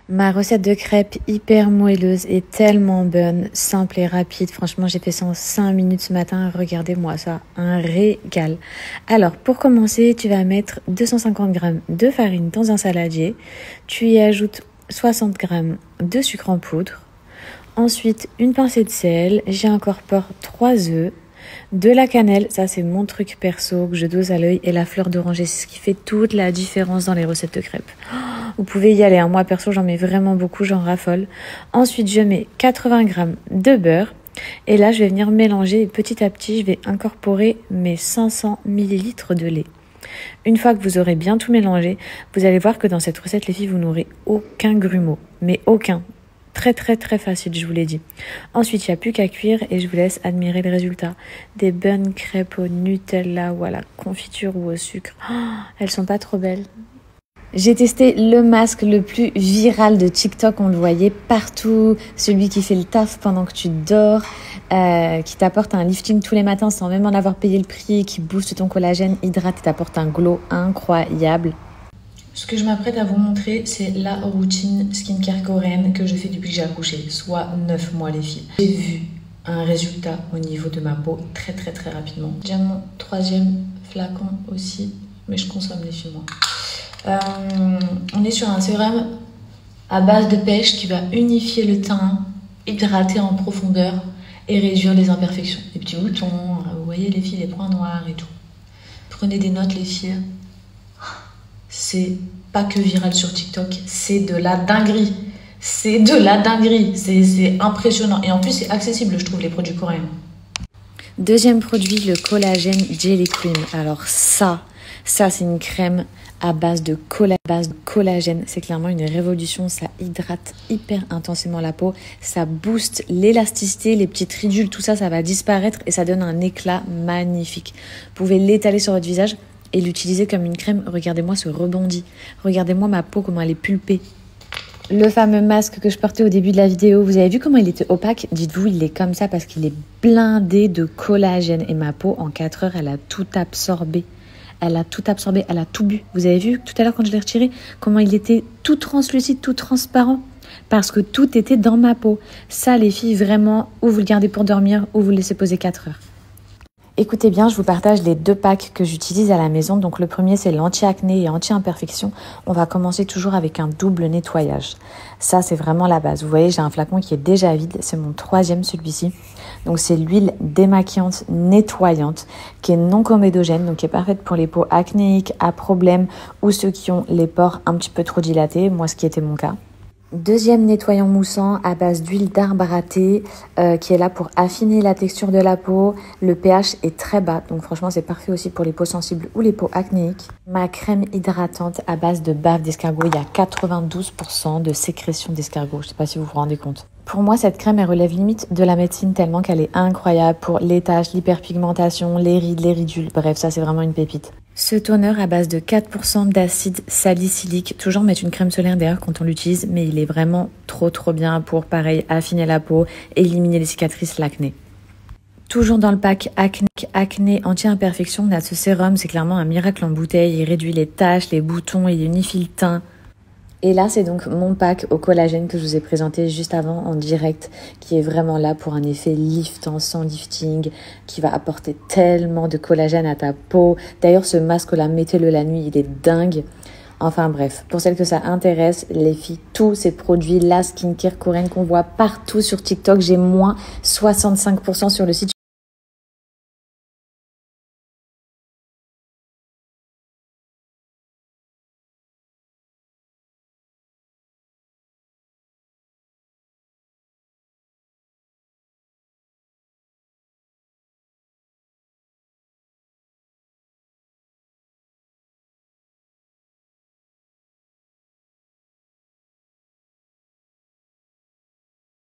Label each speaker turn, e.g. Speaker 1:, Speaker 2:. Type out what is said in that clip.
Speaker 1: Ma recette de crêpes hyper moelleuse et tellement bonne, simple et rapide. Franchement, j'ai fait ça en 5 minutes ce matin. Regardez-moi ça, un régal. Alors, pour commencer, tu vas mettre 250 g de farine dans un saladier. Tu y ajoutes 60 g de sucre en poudre. Ensuite, une pincée de sel. J'y incorpore 3 œufs. De la cannelle, ça c'est mon truc perso que je dose à l'œil, et la fleur d'oranger, c'est ce qui fait toute la différence dans les recettes de crêpes. Vous pouvez y aller, hein. Moi perso j'en mets vraiment beaucoup, j'en raffole. Ensuite je mets 80 g de beurre et là je vais venir mélanger et petit à petit je vais incorporer mes 500 ml de lait. Une fois que vous aurez bien tout mélangé, vous allez voir que dans cette recette les filles vous n'aurez aucun grumeau, mais aucun. Très très très facile, je vous l'ai dit. Ensuite, il n'y a plus qu'à cuire et je vous laisse admirer le résultat. Des bonnes crêpes au Nutella ou à la confiture ou au sucre. Oh, elles sont pas trop belles. J'ai testé le masque le plus viral de TikTok, on le voyait partout. Celui qui fait le taf pendant que tu dors, qui t'apporte un lifting tous les matins sans même en avoir payé le prix, qui booste ton collagène, hydrate et t'apporte un glow incroyable. Ce que je m'apprête à vous montrer, c'est la routine skincare coréenne que je fais depuis que j'ai accouché, soit 9 mois les filles. J'ai vu un résultat au niveau de ma peau très très très rapidement. J'ai mon 3e flacon aussi, mais je consomme les filles moi. On est sur un sérum à base de pêche qui va unifier le teint, hydrater en profondeur et réduire les imperfections. Les petits boutons, vous voyez les filles, les points noirs et tout. Prenez des notes les filles. C'est pas que viral sur TikTok, c'est de la dinguerie. C'est de la dinguerie, c'est impressionnant. Et en plus, c'est accessible, je trouve, les produits coréens. Deuxième produit, le collagène Jelly Cream. Alors ça c'est une crème à base de collagène. C'est clairement une révolution, ça hydrate hyper intensément la peau. Ça booste l'élasticité, les petites ridules, tout ça, ça va disparaître et ça donne un éclat magnifique. Vous pouvez l'étaler sur votre visage et l'utiliser comme une crème. Regardez-moi ce rebondi. Regardez-moi ma peau, comment elle est pulpée. Le fameux masque que je portais au début de la vidéo, vous avez vu comment il était opaque? Dites-vous, il est comme ça parce qu'il est blindé de collagène. Et ma peau, en 4 heures, elle a tout absorbé. Elle a tout absorbé, elle a tout bu. Vous avez vu tout à l'heure quand je l'ai retiré, comment il était tout translucide, tout transparent? Parce que tout était dans ma peau. Ça, les filles, vraiment, ou vous le gardez pour dormir, ou vous le laissez poser 4 heures. Écoutez bien, je vous partage les 2 packs que j'utilise à la maison. Donc le premier, c'est l'anti-acné et anti-imperfection. On va commencer toujours avec un double nettoyage. Ça, c'est vraiment la base. Vous voyez, j'ai un flacon qui est déjà vide. C'est mon 3e, celui-ci. Donc c'est l'huile démaquillante nettoyante qui est non comédogène, donc qui est parfaite pour les peaux acnéiques, à problème ou ceux qui ont les pores un petit peu trop dilatés. Moi, ce qui était mon cas. Deuxième nettoyant moussant à base d'huile d'arbre à thé qui est là pour affiner la texture de la peau. Le pH est très bas, donc franchement c'est parfait aussi pour les peaux sensibles ou les peaux acnéiques. Ma crème hydratante à base de bave d'escargot, il y a 92% de sécrétion d'escargot, je ne sais pas si vous vous rendez compte. Pour moi, cette crème, elle relève limite de la médecine tellement qu'elle est incroyable pour les taches, l'hyperpigmentation, les rides, les ridules. Bref, ça c'est vraiment une pépite. Ce toner à base de 4% d'acide salicylique, toujours mettre une crème solaire derrière quand on l'utilise, mais il est vraiment trop bien pour, pareil, affiner la peau et éliminer les cicatrices, l'acné. Toujours dans le pack acné anti-imperfection, on a ce sérum, c'est clairement un miracle en bouteille, il réduit les taches, les boutons, il unifie le teint. Et là, c'est donc mon pack au collagène que je vous ai présenté juste avant en direct, qui est vraiment là pour un effet liftant, sans lifting, qui va apporter tellement de collagène à ta peau. D'ailleurs, ce masque-là, mettez-le la nuit, il est dingue. Enfin bref, pour celles que ça intéresse, les filles, tous ces produits, la skincare coréenne qu'on voit partout sur TikTok, j'ai moins 65% sur le site.